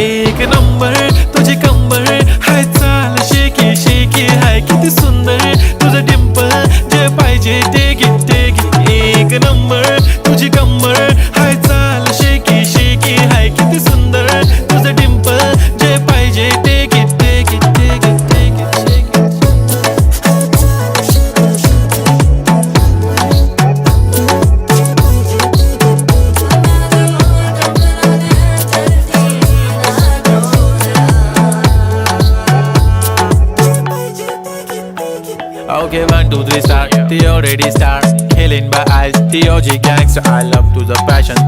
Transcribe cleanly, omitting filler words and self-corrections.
एक नंबर तुझी कंबर हाय चाल शेकी शेकी हाय किती सुंदर तुझं डिंपल जे पाहिजे ते घे एक नंबर तुझी कंबर हाय चाल शेकी शेकी हाय किती सुंदर तुझं डिंपल जे पाहिजे ते घे Okay, 1, 2, 3, start. The already start. Killing by eyes. The OG gangster. I love to the passion.